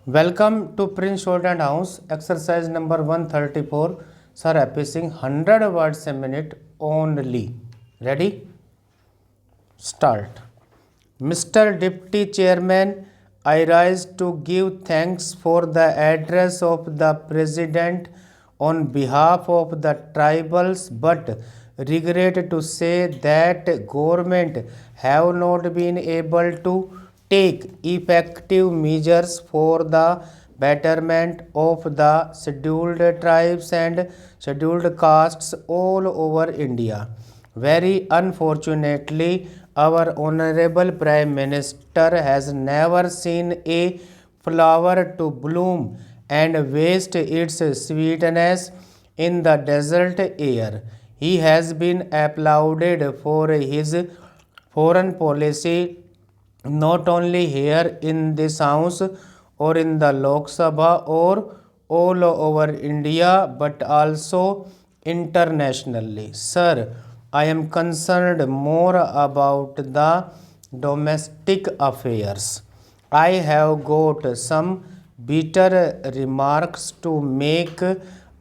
Welcome to Prince Shorthand House, exercise number 134. Sir, appeasing 100 words a minute only. Ready? Start. Mr. Deputy Chairman, I rise to give thanks for the address of the President on behalf of the tribals, but regret to say that government have not been able to take effective measures for the betterment of the scheduled tribes and scheduled castes all over India. Very unfortunately, our Honorable Prime Minister has never seen a flower to bloom and waste its sweetness in the desert air. He has been applauded for his foreign policy not only here in this house or in the Lok Sabha or all over India but also internationally. Sir, I am concerned more about the domestic affairs. I have got some bitter remarks to make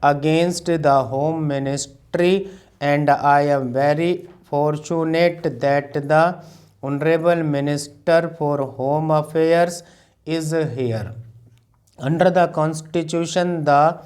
against the Home Ministry, and I am very fortunate that the Honorable Minister for Home Affairs is here. Under the Constitution, the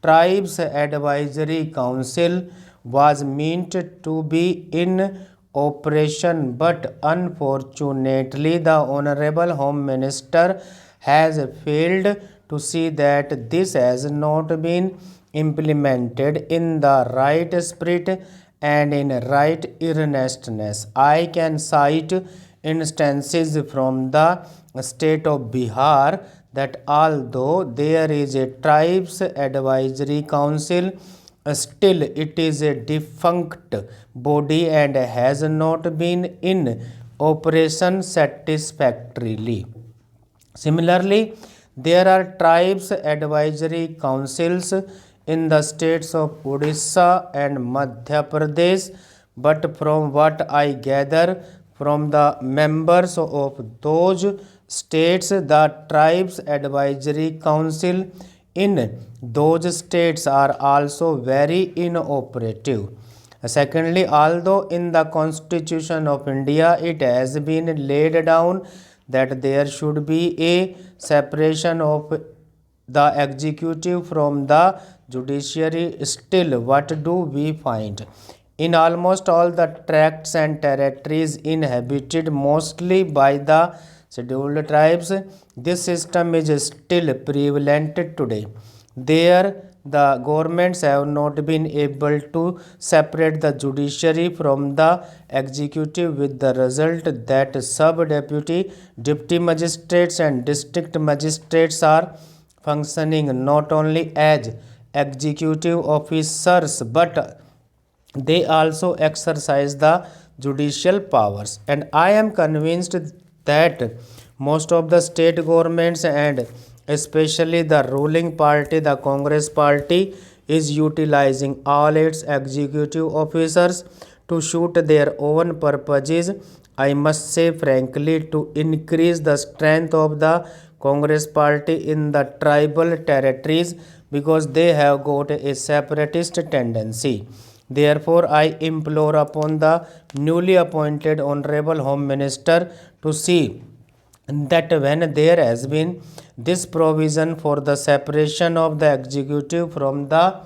Tribes Advisory Council was meant to be in operation, but unfortunately, the Honorable Home Minister has failed to see that this has not been implemented in the right spirit and in right earnestness. I can cite instances from the state of Bihar that although there is a tribes advisory council, still it is a defunct body and has not been in operation satisfactorily. Similarly, there are tribes advisory councils in the states of Odisha and Madhya Pradesh, but from what I gather from the members of those states, the tribes advisory council in those states are also very inoperative. Secondly, although in the Constitution of India it has been laid down that there should be a separation of the executive from the judiciary, still what do we find? In almost all the tracts and territories inhabited mostly by the scheduled tribes, this system is still prevalent today. There, the governments have not been able to separate the judiciary from the executive, with the result that sub-deputy, deputy magistrates and district magistrates are functioning not only as executive officers but they also exercise the judicial powers. And I am convinced that most of the state governments and especially the ruling party, the Congress party, is utilizing all its executive officers to suit their own purposes. I must say frankly, to increase the strength of the Congress party in the tribal territories, because they have got a separatist tendency. Therefore, I implore upon the newly appointed Honorable Home Minister to see that when there has been this provision for the separation of the executive from the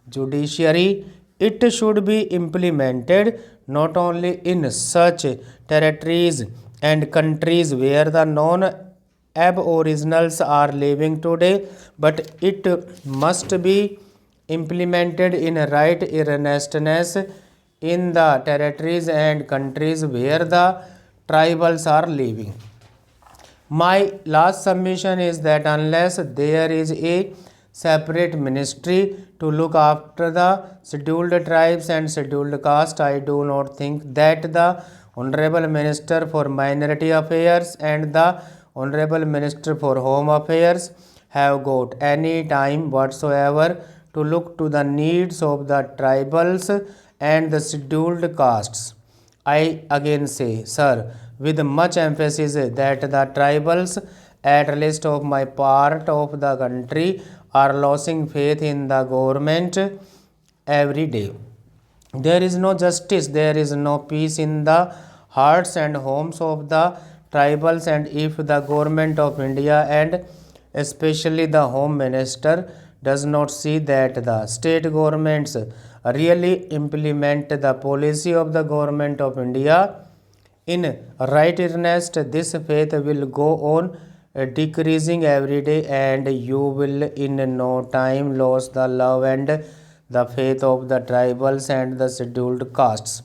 judiciary, it should be implemented not only in such territories and countries where the non aboriginals are living today, but it must be implemented in right earnestness in the territories and countries where the tribals are living. My last submission is that unless there is a separate ministry to look after the scheduled tribes and scheduled caste, I do not think that the Honorable Minister for Minority Affairs and the Honorable Minister for Home Affairs have got any time whatsoever to look to the needs of the tribals and the scheduled castes. I again say, sir, with much emphasis that the tribals at least of my part of the country, are losing faith in the government every day. There is no justice, there is no peace in the hearts and homes of the tribals, and if the government of India and especially the Home Minister does not see that the state governments really implement the policy of the government of India in right earnest, this faith will go on decreasing every day, and you will in no time lose the love and the faith of the tribals and the scheduled castes.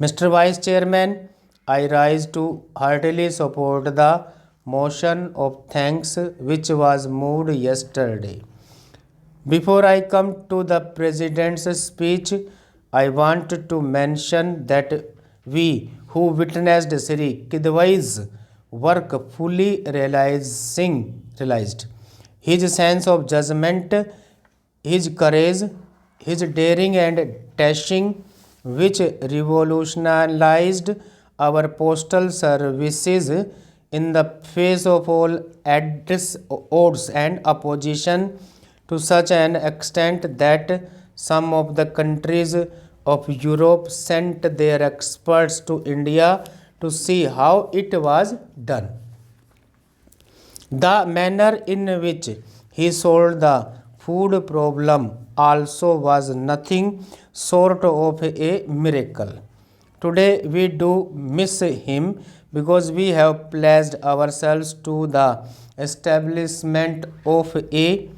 Mr. Vice Chairman, I rise to heartily support the motion of thanks which was moved yesterday. Before I come to the President's speech, I want to mention that we who witnessed Sri Kidwai's work fully realized his sense of judgment, his courage, his daring and dashing, which revolutionized our postal services in the face of all odds and opposition to such an extent that some of the countries of Europe sent their experts to India to see how it was done. The manner in which he solved the food problem also was nothing short of a miracle. Today we do miss him because we have pledged ourselves to the establishment of a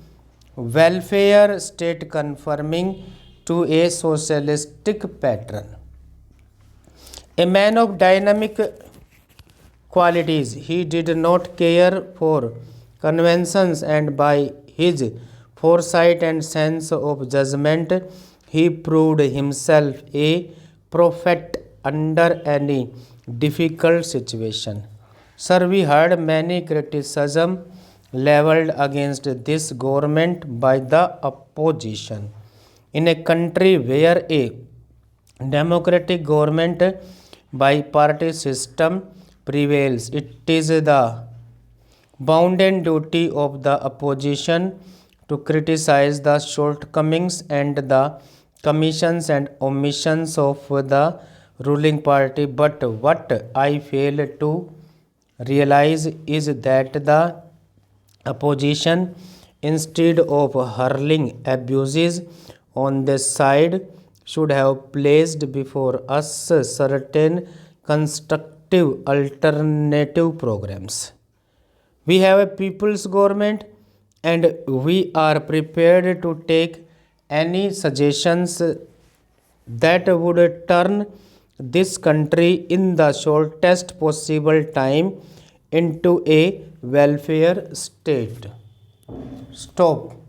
welfare state conforming to a socialistic pattern. A man of dynamic qualities, he did not care for conventions, and by his foresight and sense of judgment, he proved himself a prophet under any difficult situation. Sir, we heard many criticism leveled against this government by the opposition. In a country where a democratic government by party system prevails, it is the bounden duty of the opposition to criticize the shortcomings and the commissions and omissions of the ruling party. But what I fail to realize is that the opposition, instead of hurling abuses on this side, should have placed before us certain constructive alternative programs. We have a people's government, and we are prepared to take any suggestions that would turn this country in the shortest possible time into a welfare state. Stop.